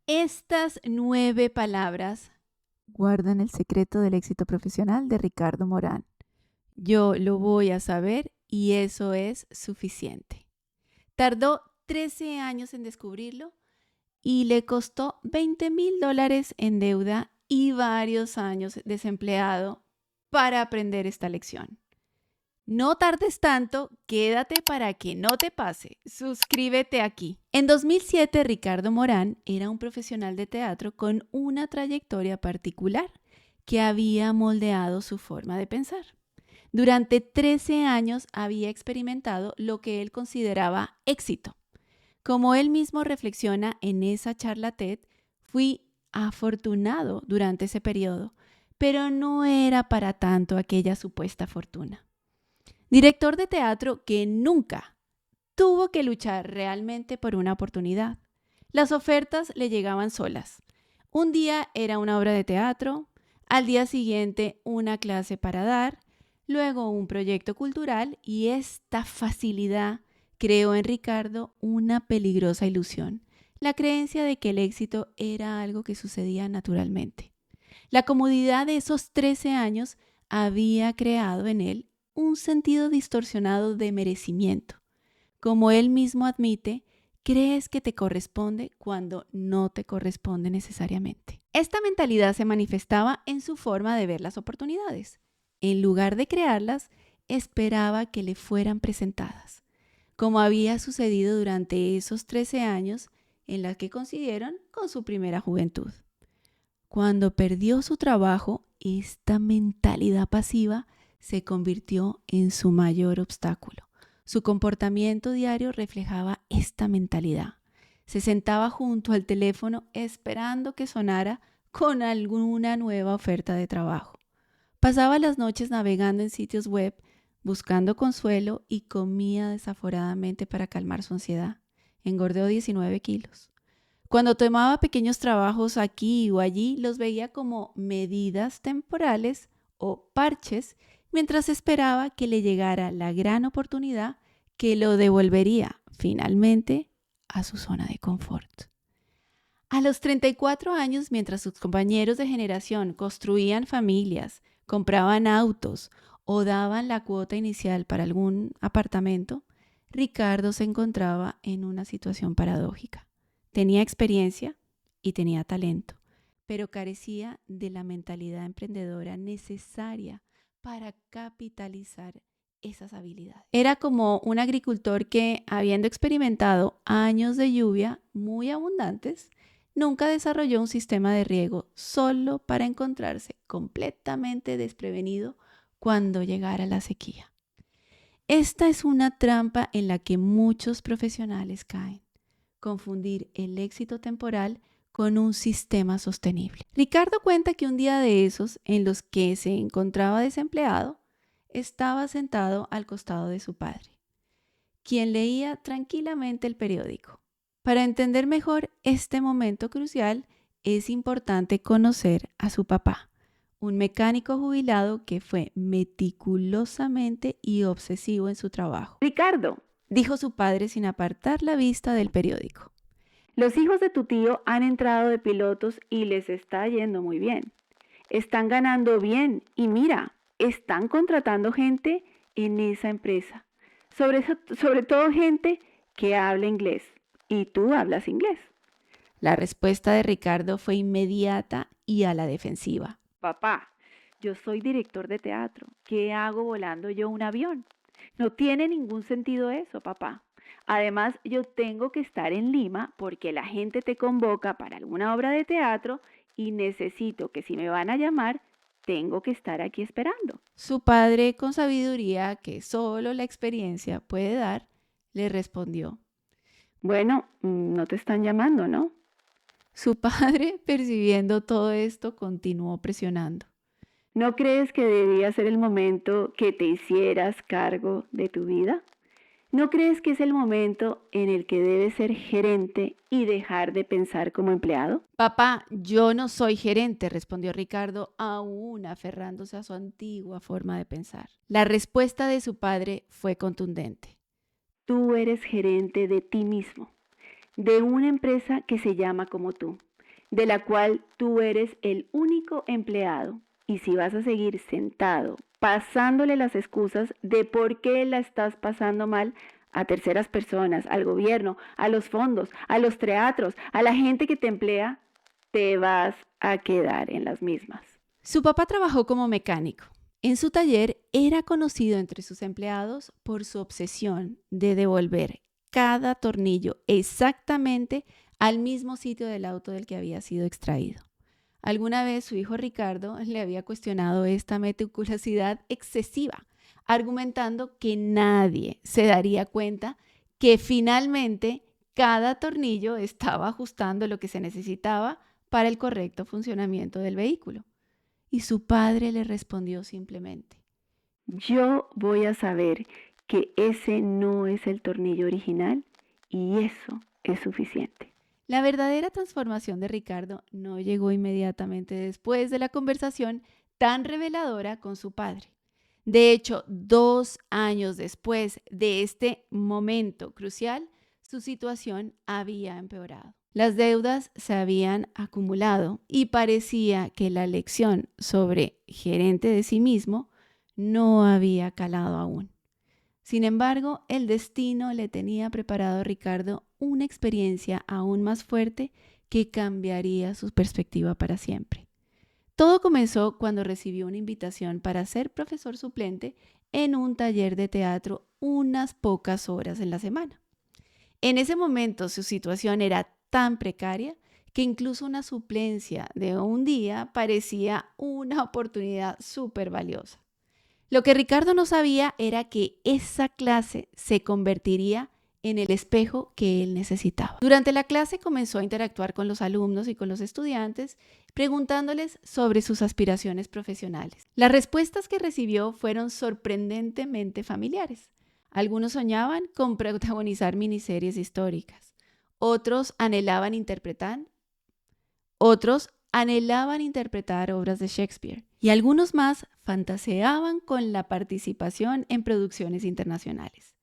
Estas 9 palabras Guardan el secreto del éxito profesional de Ricardo Morán. yo lo voy a saber y eso es suficiente. Tardó 13 años en descubrirlo y le costó $20,000 en deuda y varios años desempleado para aprender esta lección. No tardes tanto, quédate para que no te pase. Suscríbete aquí. En 2007, Ricardo Morán era un profesional de teatro con una trayectoria particular que había moldeado su forma de pensar. Durante 13 años había experimentado lo que él consideraba éxito. Como él mismo reflexiona en esa charla TED, fui afortunado durante ese periodo, pero no era para tanto aquella supuesta fortuna. Director de teatro que nunca tuvo que luchar realmente por una oportunidad. Las ofertas le llegaban solas. Un día era una obra de teatro, al día siguiente una clase para dar, luego un proyecto cultural y esta facilidad creó en Ricardo una peligrosa ilusión, la creencia de que el éxito era algo que sucedía naturalmente. La comodidad de esos 13 años había creado en él un sentido distorsionado de merecimiento. Como él mismo admite, crees que te corresponde cuando no te corresponde necesariamente. Esta mentalidad se manifestaba en su forma de ver las oportunidades. En lugar de crearlas, esperaba que le fueran presentadas, como había sucedido durante esos 13 años en las que coincidieron con su primera juventud. Cuando perdió su trabajo, esta mentalidad pasiva se convirtió en su mayor obstáculo. Su comportamiento diario reflejaba esta mentalidad. Se sentaba junto al teléfono esperando que sonara con alguna nueva oferta de trabajo. Pasaba las noches navegando en sitios web, buscando consuelo y comía desaforadamente para calmar su ansiedad. Engordó 19 kilos. Cuando tomaba pequeños trabajos aquí o allí, los veía como medidas temporales o parches mientras esperaba que le llegara la gran oportunidad que lo devolvería finalmente a su zona de confort. A los 34 años, mientras sus compañeros de generación construían familias, compraban autos o daban la cuota inicial para algún apartamento, Ricardo se encontraba en una situación paradójica. Tenía experiencia y tenía talento, pero carecía de la mentalidad emprendedora necesaria para capitalizar esas habilidades. Era como un agricultor que, habiendo experimentado años de lluvia muy abundantes, nunca desarrolló un sistema de riego solo para encontrarse completamente desprevenido cuando llegara la sequía. Esta es una trampa en la que muchos profesionales caen: confundir el éxito temporal con un sistema sostenible. Ricardo cuenta que un día de esos en los que se encontraba desempleado, estaba sentado al costado de su padre, quien leía tranquilamente el periódico. Para entender mejor este momento crucial, es importante conocer a su papá, un mecánico jubilado que fue meticulosamente y obsesivo en su trabajo. Ricardo, dijo su padre sin apartar la vista del periódico, los hijos de tu tío han entrado de pilotos y les está yendo muy bien. Están ganando bien y mira, están contratando gente en esa empresa. Sobre todo gente que habla inglés. Y tú hablas inglés. La respuesta de Ricardo fue inmediata y a la defensiva. Papá, yo soy director de teatro. ¿Qué hago volando yo un avión? No tiene ningún sentido eso, papá. Además, yo tengo que estar en Lima porque la gente te convoca para alguna obra de teatro y necesito que si me van a llamar, tengo que estar aquí esperando. Su padre, con sabiduría que solo la experiencia puede dar, le respondió: bueno, no te están llamando, ¿no? Su padre, percibiendo todo esto, continuó presionando. ¿No crees que debía ser el momento que te hicieras cargo de tu vida? ¿No crees que es el momento en el que debes ser gerente y dejar de pensar como empleado? Papá, yo no soy gerente, respondió Ricardo, aún aferrándose a su antigua forma de pensar. La respuesta de su padre fue contundente. Tú eres gerente de ti mismo. de una empresa que se llama como tú, de la cual tú eres el único empleado. Y si vas a seguir sentado, pasándole las excusas de por qué la estás pasando mal a terceras personas, al gobierno, a los fondos, a los teatros, a la gente que te emplea, te vas a quedar en las mismas. Su papá trabajó como mecánico. En su taller era conocido entre sus empleados por su obsesión de devolver cada tornillo exactamente al mismo sitio del auto del que había sido extraído. Alguna vez su hijo Ricardo le había cuestionado esta meticulosidad excesiva, argumentando que nadie se daría cuenta que finalmente cada tornillo estaba ajustando lo que se necesitaba para el correcto funcionamiento del vehículo. Y su padre le respondió simplemente: yo voy a saber que ese no es el tornillo original y eso es suficiente. La verdadera transformación de Ricardo no llegó inmediatamente después de la conversación tan reveladora con su padre. De hecho, 2 años después de este momento crucial, su situación había empeorado. Las deudas se habían acumulado y parecía que la lección sobre gerente de sí mismo no había calado aún. Sin embargo, el destino le tenía preparado a Ricardo una experiencia aún más fuerte que cambiaría su perspectiva para siempre. Todo comenzó cuando recibió una invitación para ser profesor suplente en un taller de teatro unas pocas horas en la semana. En ese momento su situación era tan precaria que incluso una suplencia de un día parecía una oportunidad súper valiosa. Lo que Ricardo no sabía era que esa clase se convertiría en el espejo que él necesitaba. Durante la clase comenzó a interactuar con los alumnos y con los estudiantes, preguntándoles sobre sus aspiraciones profesionales. Las respuestas que recibió fueron sorprendentemente familiares. Algunos soñaban con protagonizar miniseries históricas. Otros anhelaban interpretar obras de Shakespeare. Y algunos más fantaseaban con la participación en producciones internacionales.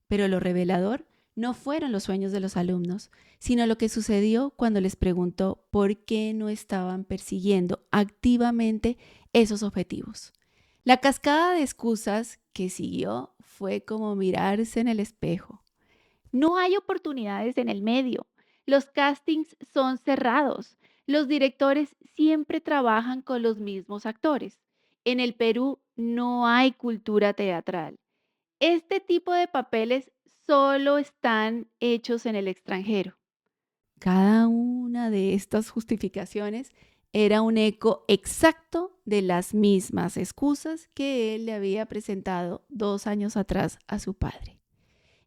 Pero lo revelador no fueron los sueños de los alumnos, sino lo que sucedió cuando les preguntó por qué no estaban persiguiendo activamente esos objetivos. La cascada de excusas que siguió fue como mirarse en el espejo. No hay oportunidades en el medio. Los castings son cerrados. Los directores siempre trabajan con los mismos actores. En el Perú no hay cultura teatral. Este tipo de papeles solo están hechos en el extranjero. Cada una de estas justificaciones era un eco exacto de las mismas excusas que él le había presentado 2 años atrás a su padre.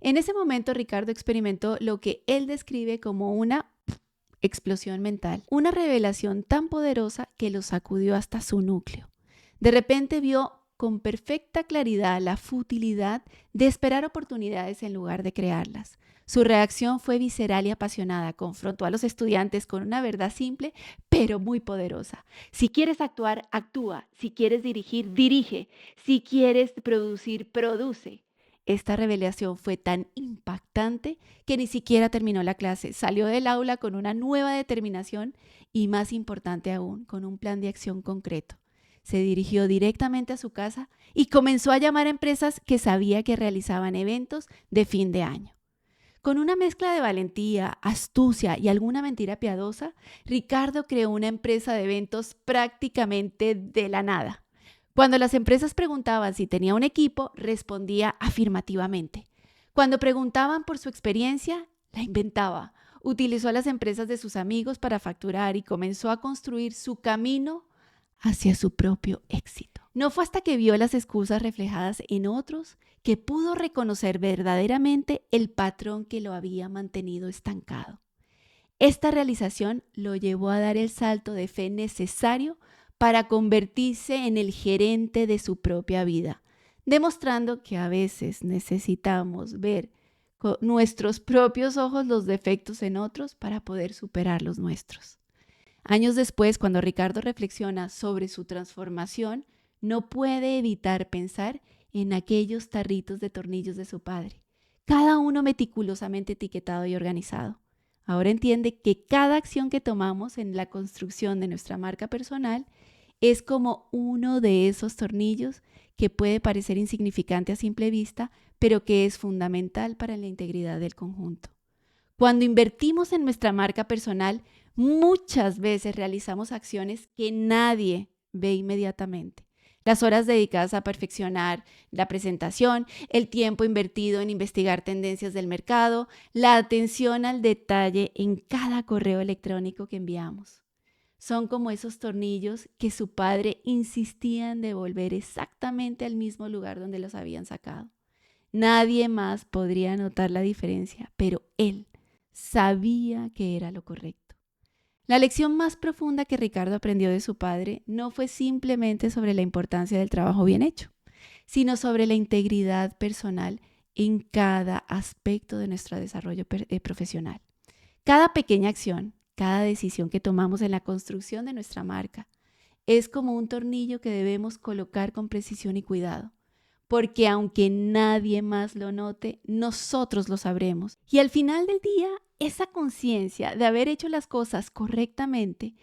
En ese momento, Ricardo experimentó lo que él describe como una explosión mental, una revelación tan poderosa que lo sacudió hasta su núcleo. De repente vio con perfecta claridad la futilidad de esperar oportunidades en lugar de crearlas. Su reacción fue visceral y apasionada. Confrontó a los estudiantes con una verdad simple, pero muy poderosa. Si quieres actuar, actúa. Si quieres dirigir, dirige. Si quieres producir, produce. Esta revelación fue tan impactante que ni siquiera terminó la clase. Salió del aula con una nueva determinación y, más importante aún, con un plan de acción concreto. Se dirigió directamente a su casa y comenzó a llamar a empresas que sabía que realizaban eventos de fin de año. Con una mezcla de valentía, astucia y alguna mentira piadosa, Ricardo creó una empresa de eventos prácticamente de la nada. Cuando las empresas preguntaban si tenía un equipo, respondía afirmativamente. Cuando preguntaban por su experiencia, la inventaba. Utilizó a las empresas de sus amigos para facturar y comenzó a construir su camino hacia su propio éxito. No fue hasta que vio las excusas reflejadas en otros que pudo reconocer verdaderamente el patrón que lo había mantenido estancado. Esta realización lo llevó a dar el salto de fe necesario para convertirse en el gerente de su propia vida, demostrando que a veces necesitamos ver con nuestros propios ojos los defectos en otros para poder superar los nuestros. Años después, cuando Ricardo reflexiona sobre su transformación, no puede evitar pensar en aquellos tarritos de tornillos de su padre, cada uno meticulosamente etiquetado y organizado. Ahora entiende que cada acción que tomamos en la construcción de nuestra marca personal es como uno de esos tornillos que puede parecer insignificante a simple vista, pero que es fundamental para la integridad del conjunto. Cuando invertimos en nuestra marca personal, muchas veces realizamos acciones que nadie ve inmediatamente. Las horas dedicadas a perfeccionar la presentación, el tiempo invertido en investigar tendencias del mercado, la atención al detalle en cada correo electrónico que enviamos. Son como esos tornillos que su padre insistía en devolver exactamente al mismo lugar donde los habían sacado. Nadie más podría notar la diferencia, pero él sabía que era lo correcto. La lección más profunda que Ricardo aprendió de su padre no fue simplemente sobre la importancia del trabajo bien hecho, sino sobre la integridad personal en cada aspecto de nuestro desarrollo profesional. Cada pequeña acción, cada decisión que tomamos en la construcción de nuestra marca es como un tornillo que debemos colocar con precisión y cuidado, porque aunque nadie más lo note, nosotros lo sabremos. Y al final del día, esa conciencia de haber hecho las cosas correctamente,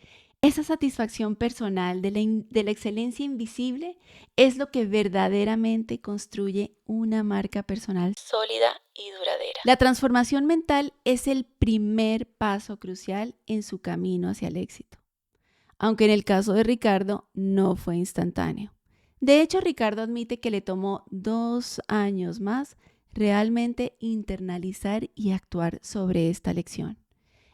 esa satisfacción personal de la excelencia invisible, es lo que verdaderamente construye una marca personal sólida y duradera. La transformación mental es el primer paso crucial en su camino hacia el éxito, aunque en el caso de Ricardo no fue instantáneo. De hecho, Ricardo admite que le tomó 2 años más realmente internalizar y actuar sobre esta lección.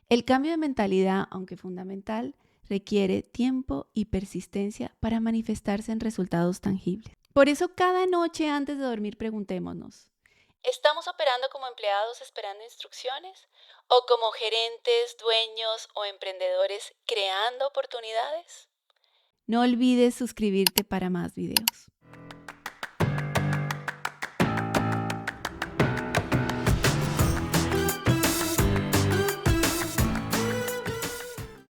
El cambio de mentalidad, aunque fundamental, requiere tiempo y persistencia para manifestarse en resultados tangibles. Por eso, cada noche antes de dormir preguntémonos, ¿estamos operando como empleados esperando instrucciones o como gerentes, dueños o emprendedores creando oportunidades? No olvides suscribirte para más videos.